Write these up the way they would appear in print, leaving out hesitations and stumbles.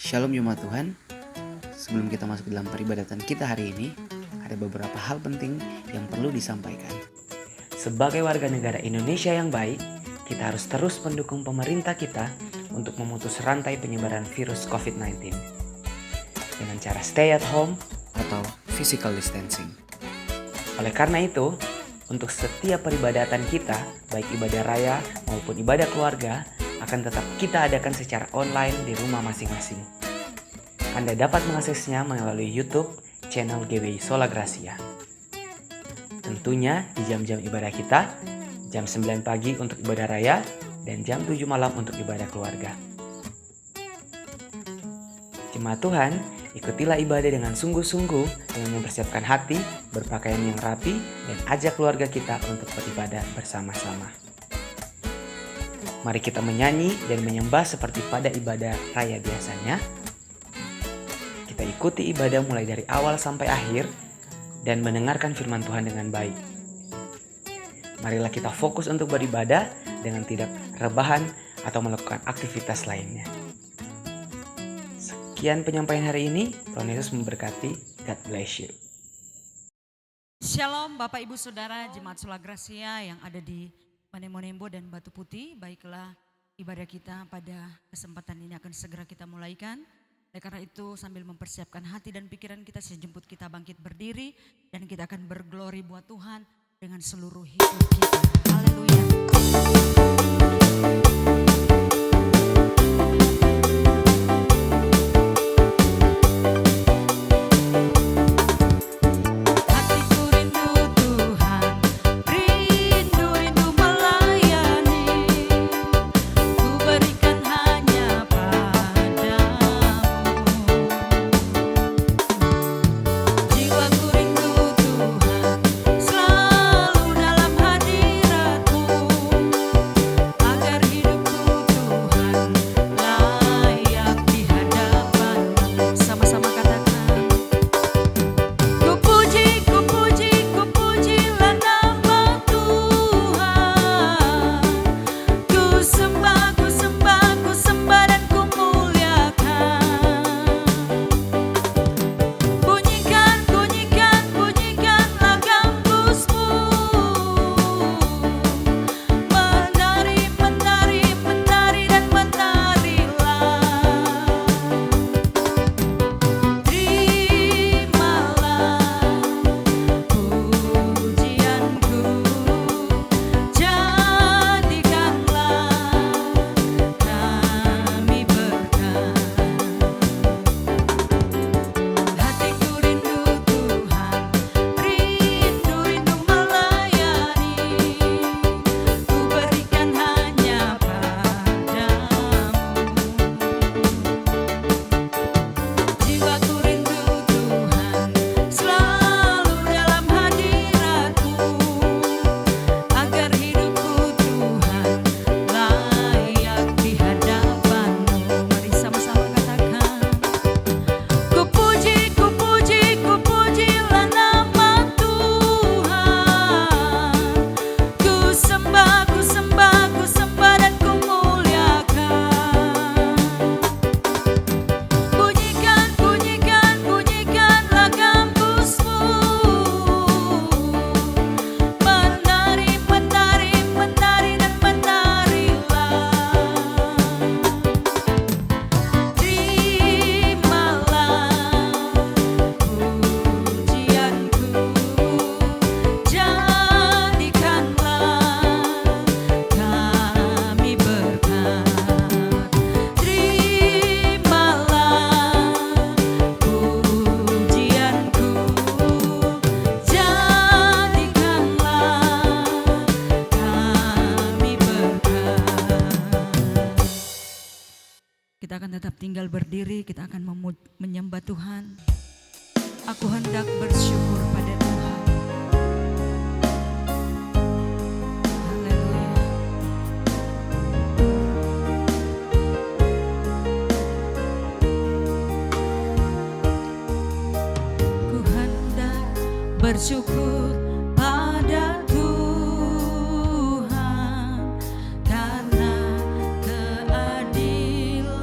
Shalom Jemaat Tuhan. Sebelum kita masuk ke dalam peribadatan kita hari ini, ada beberapa hal penting yang perlu disampaikan. Sebagai warga negara Indonesia yang baik, kita harus terus mendukung pemerintah kita untuk memutus rantai penyebaran virus COVID-19 dengan cara stay at home atau physical distancing. Oleh karena itu, untuk setiap peribadatan kita, baik ibadah raya maupun ibadah keluarga, akan tetap kita adakan secara online di rumah masing-masing. Anda dapat mengaksesnya melalui YouTube channel GBI Sola Gracia. Tentunya di jam-jam ibadah kita, jam 9 pagi untuk ibadah raya dan jam 7 malam untuk ibadah keluarga. Jemaat Tuhan, ikutilah ibadah dengan sungguh-sungguh dengan mempersiapkan hati, berpakaian yang rapi, dan ajak keluarga kita untuk beribadah bersama-sama. Mari kita menyanyi dan menyembah seperti pada ibadah raya biasanya. Kita ikuti ibadah mulai dari awal sampai akhir dan mendengarkan firman Tuhan dengan baik. Marilah kita fokus untuk beribadah dengan tidak rebahan atau melakukan aktivitas lainnya. Sekian penyampaian hari ini. Tuhan Yesus memberkati. God bless you. Shalom Bapak Ibu Saudara Jemaat Sola Gracia yang ada di Manemonembo dan Batu Putih. Baiklah, ibadah kita pada kesempatan ini akan segera kita mulaikan. Oleh karena itu sambil mempersiapkan hati dan pikiran kita, saya jemput kita bangkit berdiri dan kita akan berglori buat Tuhan dengan seluruh hidup kita. Haleluya. Kita akan tetap tinggal berdiri, kita akan menyembah Tuhan. Aku hendak bersyukur pada Tuhan. Haleluya. Ku hendak bersyukur pada Tuhan karena keadilan-Nya.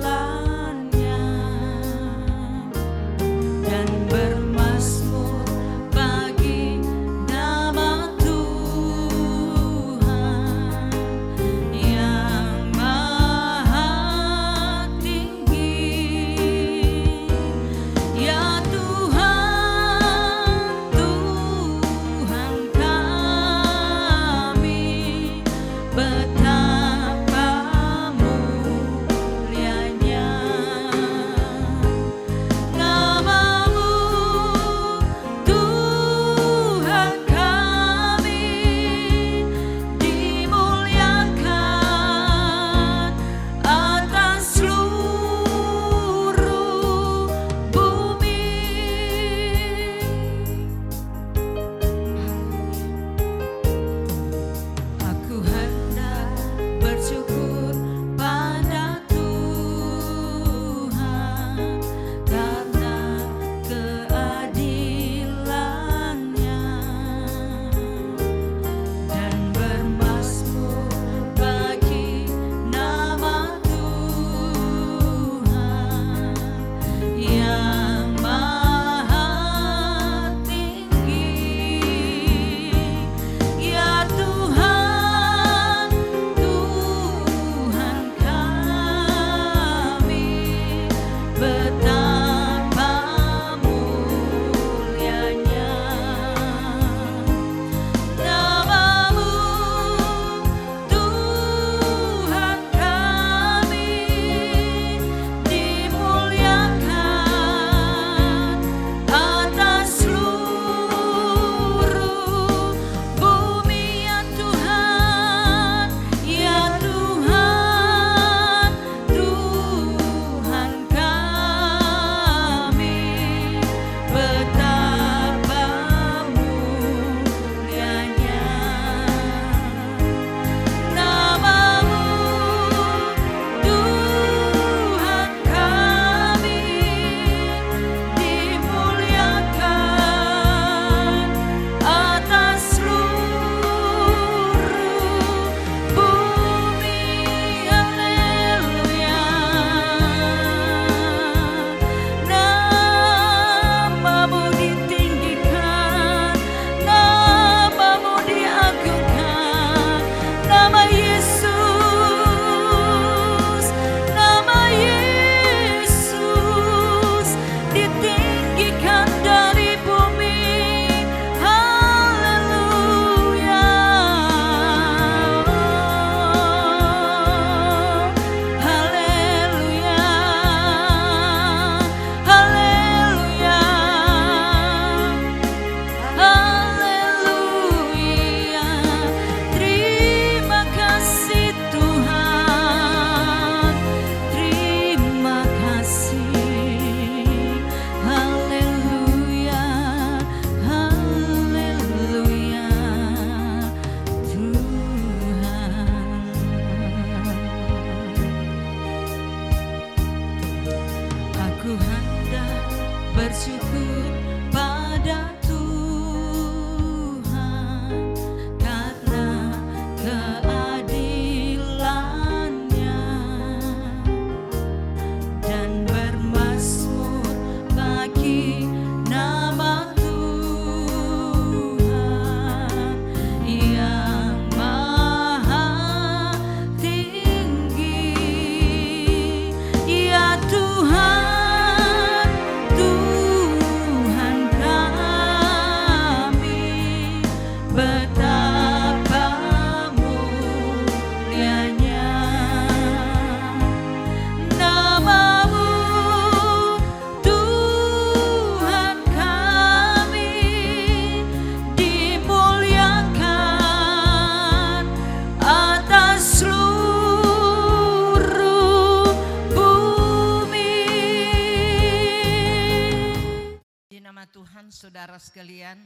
sekalian,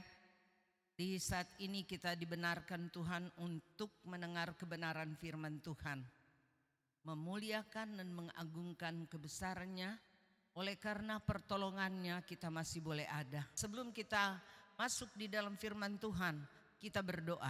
di saat ini kita dibenarkan Tuhan untuk mendengar kebenaran firman Tuhan, memuliakan dan mengagungkan kebesarannya. Oleh karena pertolongannya kita masih boleh ada. Sebelum kita masuk di dalam firman Tuhan, kita berdoa.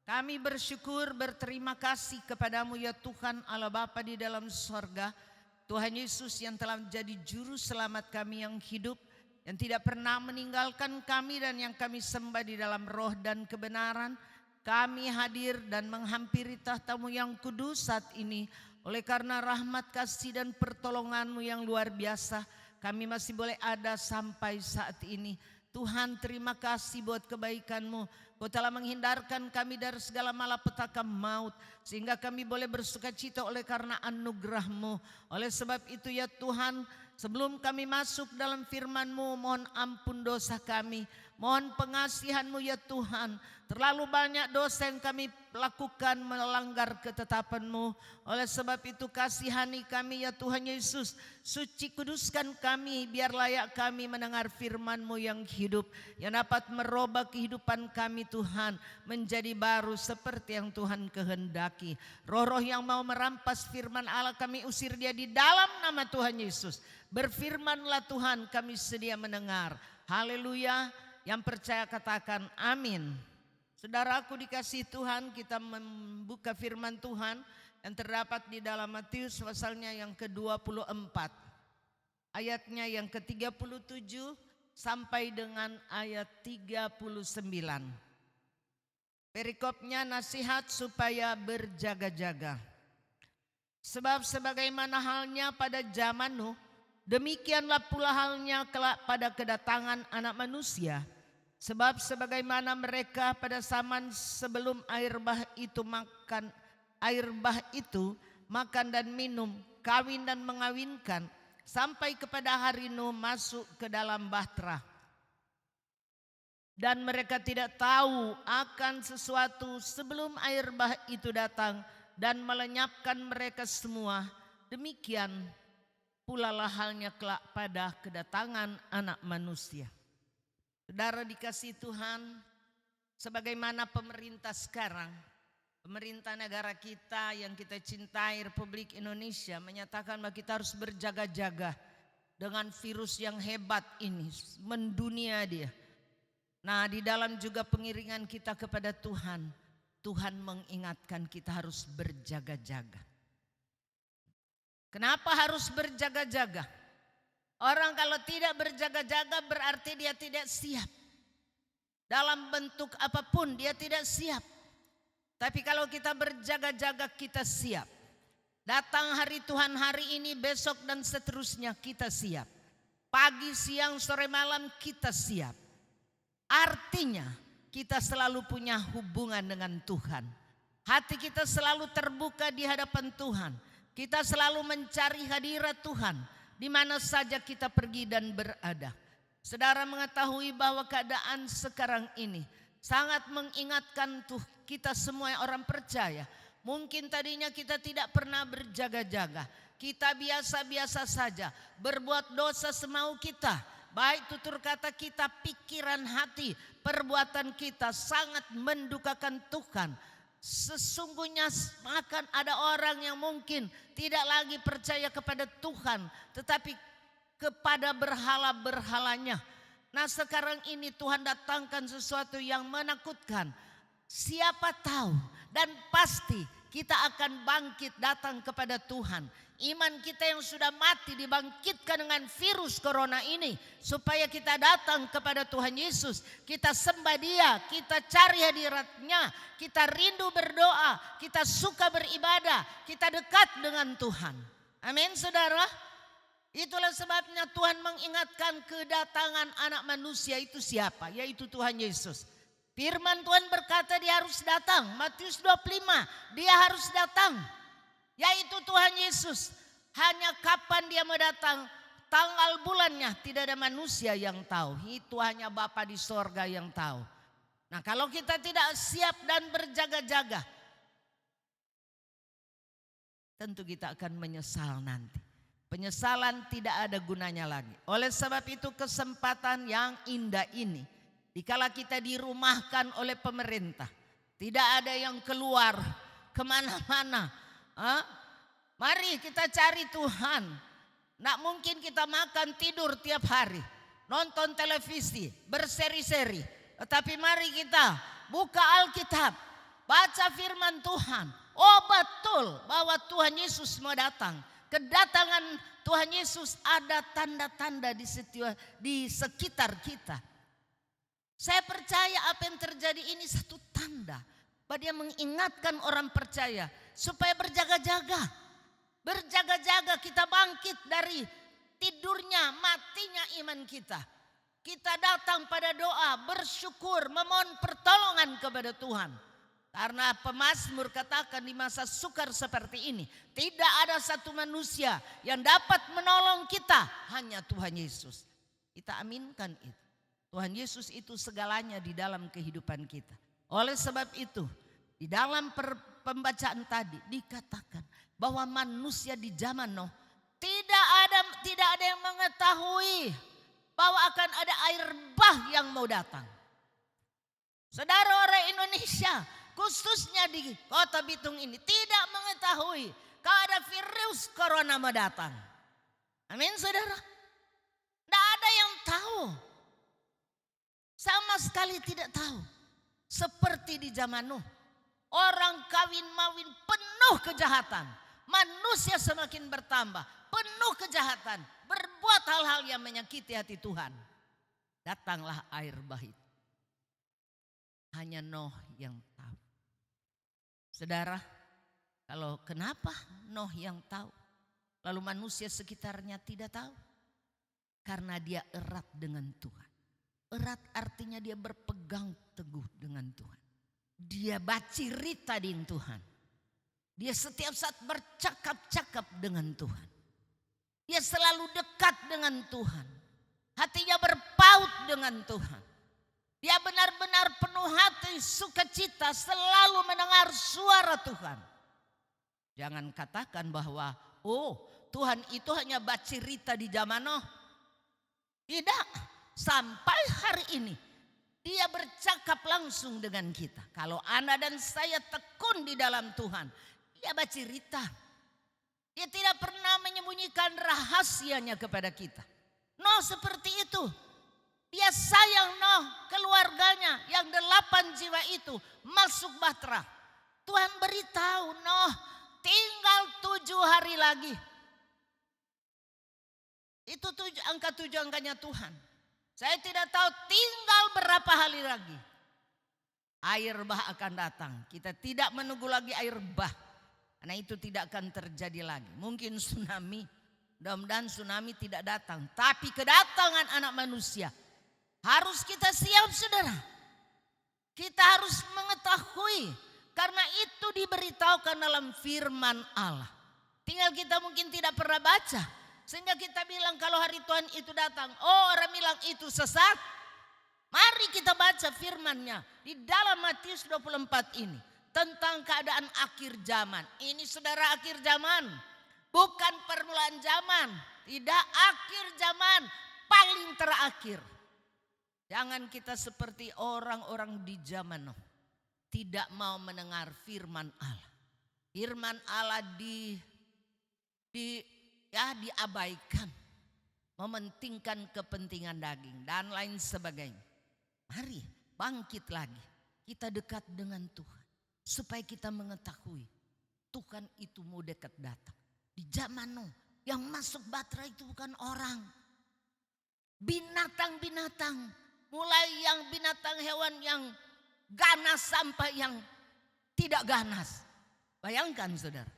Kami bersyukur, berterima kasih kepadamu ya Tuhan Allah Bapa di dalam sorga. Tuhan Yesus yang telah menjadi juru selamat kami yang hidup, yang tidak pernah meninggalkan kami dan yang kami sembah di dalam roh dan kebenaran. Kami hadir dan menghampiri tahta-Mu yang kudus saat ini. Oleh karena rahmat kasih dan pertolongan-Mu yang luar biasa, kami masih boleh ada sampai saat ini. Tuhan, terima kasih buat kebaikan-Mu. Kau telah menghindarkan kami dari segala malapetaka maut, sehingga kami boleh bersukacita oleh karena anugerah-Mu. Oleh sebab itu ya Tuhan, sebelum kami masuk dalam firman-Mu, mohon ampun dosa kami. Mohon pengasihan-Mu ya Tuhan. Terlalu banyak dosa yang kami lakukan melanggar ketetapan-Mu. Oleh sebab itu kasihani kami ya Tuhan Yesus. Suci kuduskan kami biar layak kami mendengar firman-Mu yang hidup. Yang dapat merubah kehidupan kami Tuhan menjadi baru seperti yang Tuhan kehendaki. Roh-roh yang mau merampas firman Allah kami usir dia di dalam nama Tuhan Yesus. Berfirmanlah Tuhan, kami sedia mendengar. Haleluya. Yang percaya katakan amin. Saudaraku dikasih Tuhan, kita membuka firman Tuhan yang terdapat di dalam Matius pasalnya yang ke-24. Ayatnya yang ke-37 sampai dengan ayat 39. Perikopnya nasihat supaya berjaga-jaga. Sebab sebagaimana halnya pada zaman Nuh, demikianlah pula halnya kelak pada kedatangan Anak Manusia. Sebab sebagaimana mereka pada zaman sebelum air bah itu makan dan minum, kawin dan mengawinkan, sampai kepada hari Nuh masuk ke dalam bahtera. Dan mereka tidak tahu akan sesuatu sebelum air bah itu datang dan melenyapkan mereka semua. Demikian pula lah halnya kelak pada kedatangan Anak Manusia. Saudara dikasih Tuhan, sebagaimana pemerintah sekarang, pemerintah negara kita yang kita cintai, Republik Indonesia, menyatakan bahwa kita harus berjaga-jaga dengan virus yang hebat ini, mendunia dia. Nah, di dalam juga pengiringan kita kepada Tuhan, Tuhan mengingatkan kita harus berjaga-jaga. Kenapa harus berjaga-jaga? Orang kalau tidak berjaga-jaga berarti dia tidak siap. Dalam bentuk apapun dia tidak siap. Tapi kalau kita berjaga-jaga kita siap. Datang hari Tuhan hari ini, besok dan seterusnya kita siap. Pagi, siang, sore, malam kita siap. Artinya kita selalu punya hubungan dengan Tuhan. Hati kita selalu terbuka di hadapan Tuhan. Kita selalu mencari hadirat Tuhan di mana saja kita pergi dan berada. Saudara mengetahui bahwa keadaan sekarang ini sangat mengingatkan kita semua yang orang percaya. Mungkin tadinya kita tidak pernah berjaga-jaga. Kita biasa-biasa saja berbuat dosa semau kita. Baik tutur kata kita, pikiran hati, perbuatan kita sangat mendukakan Tuhan. Sesungguhnya akan ada orang yang mungkin tidak lagi percaya kepada Tuhan, tetapi kepada berhala-berhalanya. Nah sekarang ini Tuhan datangkan sesuatu yang menakutkan. Siapa tahu dan pasti kita akan bangkit datang kepada Tuhan. Iman kita yang sudah mati dibangkitkan dengan virus corona ini, supaya kita datang kepada Tuhan Yesus. Kita sembah Dia, kita cari hadirat-Nya, kita rindu berdoa, kita suka beribadah, kita dekat dengan Tuhan. Amin saudara. Itulah sebabnya Tuhan mengingatkan kedatangan Anak Manusia itu siapa? Yaitu Tuhan Yesus. Firman Tuhan berkata dia harus datang. Matius 25, dia harus datang. Yaitu Tuhan Yesus. Hanya kapan dia mau datang, tanggal bulannya tidak ada manusia yang tahu. Itu hanya Bapa di sorga yang tahu. Nah kalau kita tidak siap dan berjaga-jaga, tentu kita akan menyesal nanti. Penyesalan tidak ada gunanya lagi. Oleh sebab itu kesempatan yang indah ini Dikala kita dirumahkan oleh pemerintah, tidak ada yang keluar kemana-mana. Mari kita cari Tuhan. Nggak mungkin kita makan tidur tiap hari, nonton televisi, berseri-seri. Tetapi mari kita buka Alkitab, baca firman Tuhan. Oh betul bahwa Tuhan Yesus mau datang. Kedatangan Tuhan Yesus ada tanda-tanda di sekitar kita. Saya percaya apa yang terjadi ini satu tanda bahwa dia mengingatkan orang percaya supaya berjaga-jaga. Berjaga-jaga, kita bangkit dari tidurnya, matinya iman kita. Kita datang pada doa, bersyukur, memohon pertolongan kepada Tuhan. Karena pemazmur katakan di masa sukar seperti ini, tidak ada satu manusia yang dapat menolong kita, hanya Tuhan Yesus. Kita aminkan itu. Tuhan Yesus itu segalanya di dalam kehidupan kita. Oleh sebab itu, di dalam pembacaan tadi dikatakan bahwa manusia di zaman Nuh tidak ada yang mengetahui bahwa akan ada air bah yang mau datang. Saudara orang Indonesia, khususnya di kota Bitung ini, tidak mengetahui kalau ada virus corona mau datang. Amin saudara. Tidak ada yang tahu. Sama sekali tidak tahu. Seperti di zaman Nuh. Orang kawin mawin penuh kejahatan. Manusia semakin bertambah, penuh kejahatan, berbuat hal-hal yang menyakiti hati Tuhan. Datanglah air bah itu. Hanya Nuh yang tahu. Saudara, kalau kenapa Nuh yang tahu, lalu manusia sekitarnya tidak tahu? Karena dia erat dengan Tuhan. Erat artinya dia berpegang teguh dengan Tuhan. Dia bacirita dengan Tuhan. Dia setiap saat bercakap-cakap dengan Tuhan. Dia selalu dekat dengan Tuhan. Hatinya berpaut dengan Tuhan. Dia benar-benar penuh hati sukacita selalu mendengar suara Tuhan. Jangan katakan bahwa Tuhan itu hanya bacirita di zaman Nuh. Tidak, sampai hari ini dia bercakap langsung dengan kita. Kalau Anda dan saya tekun di dalam Tuhan, dia bacirita. Dia tidak pernah menyembunyikan rahasianya kepada kita. Nuh seperti itu. Dia sayang Nuh, keluarganya yang 8 jiwa itu masuk bahtera. Tuhan beritahu Nuh, tinggal 7 hari lagi. Itu angka 7 angkanya Tuhan. Saya tidak tahu tinggal berapa hari lagi. Air bah akan datang. Kita tidak menunggu lagi air bah. Karena itu tidak akan terjadi lagi. Mungkin tsunami. Mudah-mudahan tsunami tidak datang. Tapi kedatangan anak manusia harus kita siap saudara. Kita harus mengetahui. Karena itu diberitahukan dalam firman Allah. Tinggal kita mungkin tidak pernah baca. Sehingga kita bilang kalau hari Tuhan itu datang. Orang bilang itu sesat. Mari kita baca firman-Nya. Di dalam Matius 24 ini. Tentang keadaan akhir zaman. Ini saudara akhir zaman. Bukan permulaan zaman. Tidak akhir zaman. Paling terakhir. Jangan kita seperti orang-orang di zaman Nuh. Tidak mau mendengar firman Allah. Firman Allah diabaikan. Mementingkan kepentingan daging. Dan lain sebagainya. Mari bangkit lagi. Kita dekat dengan Tuhan. Supaya kita mengetahui Tuhan itu mau dekat datang. Di zaman Nuh yang masuk bahtera itu bukan orang. Binatang-binatang. Mulai yang binatang hewan yang ganas sampai yang tidak ganas. Bayangkan saudara.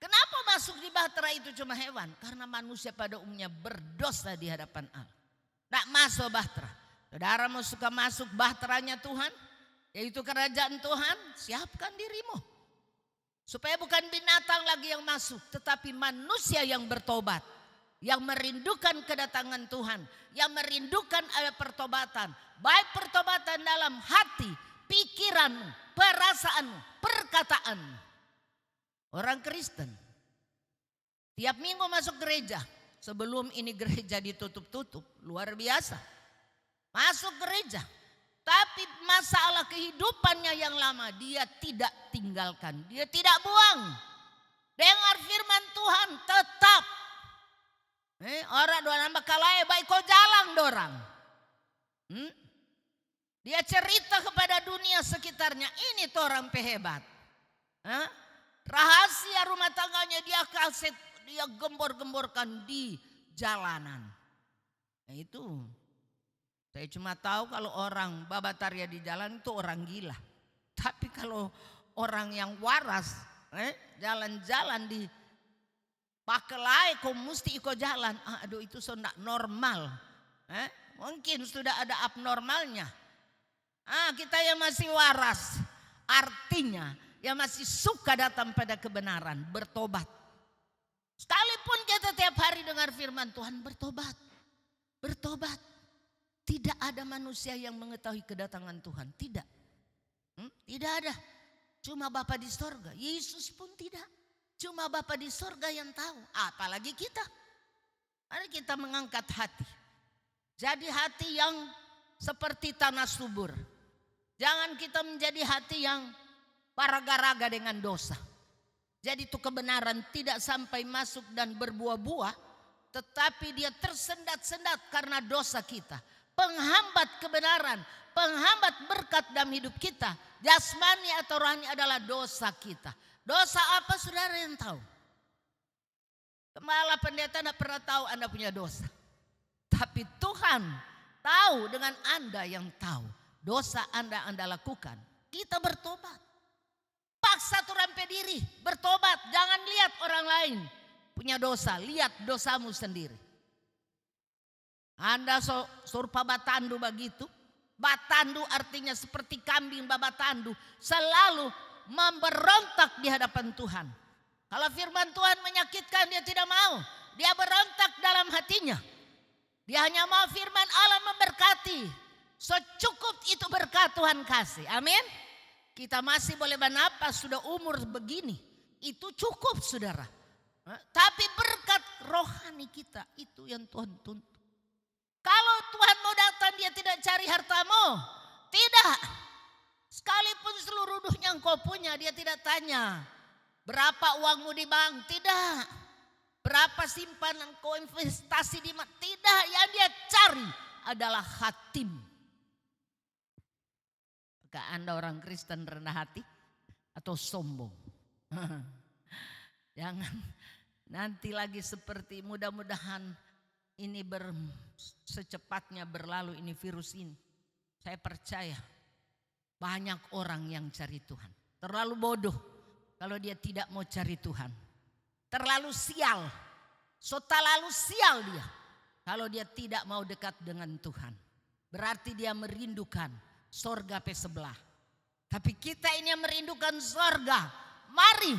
Kenapa masuk di bahtera itu cuma hewan? Karena manusia pada umumnya berdosa di hadapan Allah. Tidak masuk bahtera. Saudara mau suka masuk bahteranya Tuhan? Yaitu kerajaan Tuhan, siapkan dirimu. Supaya bukan binatang lagi yang masuk, tetapi manusia yang bertobat. Yang merindukan kedatangan Tuhan. Yang merindukan ada pertobatan. Baik pertobatan dalam hati, pikiranmu, perasaanmu, perkataanmu. Orang Kristen, tiap minggu masuk gereja. Sebelum ini gereja ditutup-tutup, luar biasa. masuk gereja. Tapi masalah kehidupannya yang lama dia tidak tinggalkan, dia tidak buang. Dengar firman Tuhan tetap. Orang doa nambah kalai baik kau jalan dorang. Dia cerita kepada dunia sekitarnya, ini tuh orang pehebat. Rahasia rumah tangganya dia kaset, dia gembor-gemborkan di jalanan. Nah itu, saya cuma tahu kalau orang babataria di jalan itu orang gila. Tapi kalau orang yang waras, jalan-jalan di pakelai kau mesti ikut jalan. Aduh itu sudah normal. Mungkin sudah ada abnormalnya. Kita yang masih waras, artinya yang masih suka datang pada kebenaran, bertobat. Sekalipun kita tiap hari dengar firman Tuhan, bertobat. Bertobat. Tidak ada manusia yang mengetahui kedatangan Tuhan, tidak. Tidak ada. Cuma Bapa di sorga. Yesus pun tidak. Cuma Bapa di sorga yang tahu. Apalagi kita. Mari kita mengangkat hati. Jadi hati yang seperti tanah subur. Jangan kita menjadi hati yang paraga-raga dengan dosa. Jadi itu kebenaran tidak sampai masuk dan berbuah-buah. Tetapi dia tersendat-sendat karena dosa kita. Penghambat kebenaran, penghambat berkat dalam hidup kita. Jasmani atau rohani adalah dosa kita. Dosa apa saudara yang tahu? Kepala pendeta tidak pernah tahu Anda punya dosa. Tapi Tuhan tahu dengan Anda yang tahu. Dosa Anda lakukan. Kita bertobat. Paksa turampe diri, bertobat. Jangan lihat orang lain punya dosa, lihat dosamu sendiri. Anda surpa batandu begitu. Batandu artinya seperti kambing babatandu. Selalu memberontak di hadapan Tuhan. Kalau firman Tuhan menyakitkan dia tidak mau. Dia berontak dalam hatinya. Dia hanya mau firman Allah memberkati. Secukup itu berkat Tuhan kasih. Amin. Kita masih boleh bernapas sudah umur begini. Itu cukup saudara. Tapi berkat rohani kita itu yang Tuhan tuntut. Kalau Tuhan mau datang dia tidak cari hartamu. Tidak. Sekalipun seluruh dunia yang kau punya dia tidak tanya. Berapa uangmu di bank? Tidak. Berapa simpanan kau investasi di mana? Tidak. Yang dia cari adalah hatimu. Apakah Anda orang Kristen rendah hati atau sombong? Jangan nanti lagi seperti mudah-mudahan ini secepatnya berlalu ini virus ini. Saya percaya banyak orang yang cari Tuhan. Terlalu bodoh kalau dia tidak mau cari Tuhan. Terlalu sial. Terlalu sial dia. Kalau dia tidak mau dekat dengan Tuhan. Berarti dia merindukan sorga sebelah. Tapi kita ini yang merindukan sorga. Mari,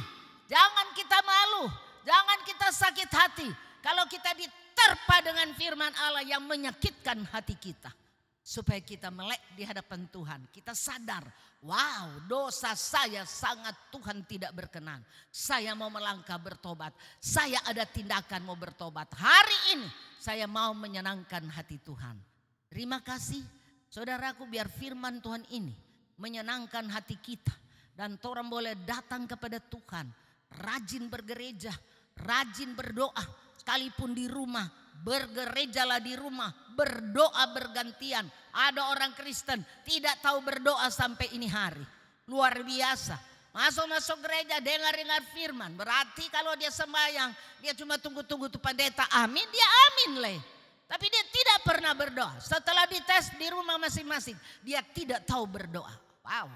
jangan kita malu. Jangan kita sakit hati. Kalau kita diterpa dengan firman Allah yang menyakitkan hati kita. Supaya kita melek di hadapan Tuhan. Kita sadar, wow, dosa saya sangat Tuhan tidak berkenan. Saya mau melangkah bertobat. Saya ada tindakan mau bertobat. Hari ini saya mau menyenangkan hati Tuhan. Terima kasih saudaraku, biar firman Tuhan ini menyenangkan hati kita. Dan orang boleh datang kepada Tuhan. Rajin bergereja, rajin berdoa. Sekalipun di rumah, bergerejalah di rumah, berdoa bergantian. Ada orang Kristen tidak tahu berdoa sampai ini hari. Luar biasa. Masuk gereja dengar firman. Berarti kalau dia sembahyang, dia cuma tunggu-tunggu tuh pendeta amin, dia amin leh. Tapi dia tidak pernah berdoa. Setelah dites di rumah masing-masing, dia tidak tahu berdoa. Wow.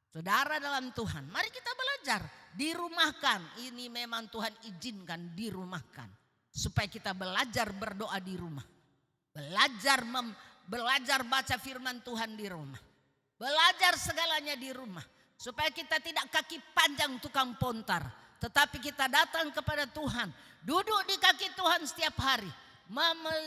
Saudara dalam Tuhan, mari kita belajar. Dirumahkan, ini memang Tuhan izinkan dirumahkan. Supaya kita belajar berdoa di rumah. Belajar baca firman Tuhan di rumah. Belajar segalanya di rumah. Supaya kita tidak kaki panjang tukang pontar. Tetapi kita datang kepada Tuhan. Duduk di kaki Tuhan setiap hari.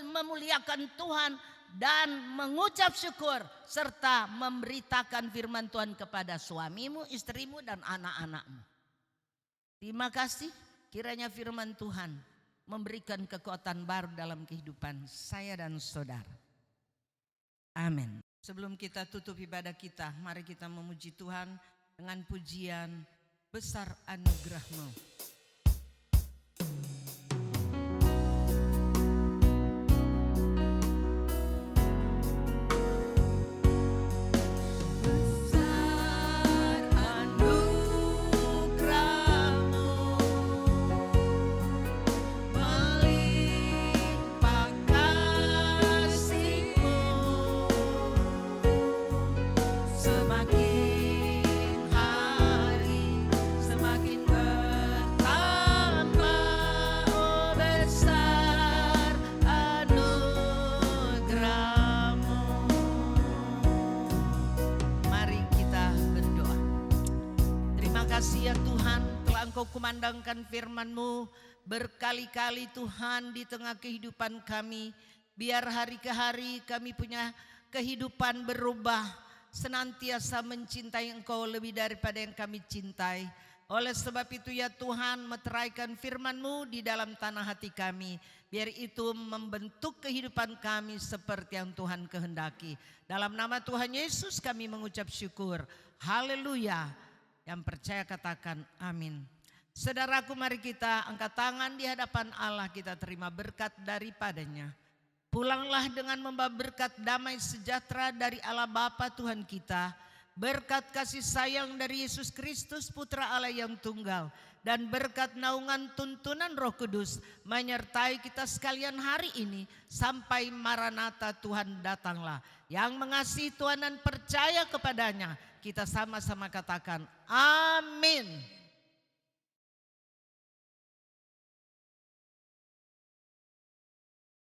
Memuliakan Tuhan dan mengucap syukur. Serta memberitakan firman Tuhan kepada suamimu, istrimu dan anak-anakmu. Terima kasih, kiranya firman Tuhan memberikan kekuatan baru dalam kehidupan saya dan saudara. Amin. Sebelum kita tutup ibadah kita, mari kita memuji Tuhan dengan pujian besar anugerah-Mu. Besar anugerah-Mu, melimpah kasih-Mu, semakin hari semakin bertambah. Oh besar anugerah-Mu. Mari kita berdoa. Terima kasih ya Tuhan, telah Engkau kumandangkan firman-Mu berkali-kali Tuhan di tengah kehidupan kami. Biar hari ke hari kami punya kehidupan berubah, senantiasa mencintai Engkau lebih daripada yang kami cintai. Oleh sebab itu ya Tuhan, meteraikan firman-Mu di dalam tanah hati kami. Biar itu membentuk kehidupan kami seperti yang Tuhan kehendaki. Dalam nama Tuhan Yesus kami mengucap syukur. Haleluya. Yang percaya katakan amin. Saudaraku, mari kita angkat tangan di hadapan Allah, kita terima berkat daripadanya. Pulanglah dengan membawa berkat damai sejahtera dari Allah Bapa Tuhan kita, berkat kasih sayang dari Yesus Kristus Putra Allah yang tunggal, dan berkat naungan tuntunan Roh Kudus menyertai kita sekalian hari ini sampai Maranatha, Tuhan datanglah. Yang mengasihi Tuhan dan percaya kepadanya, kita sama-sama katakan amin.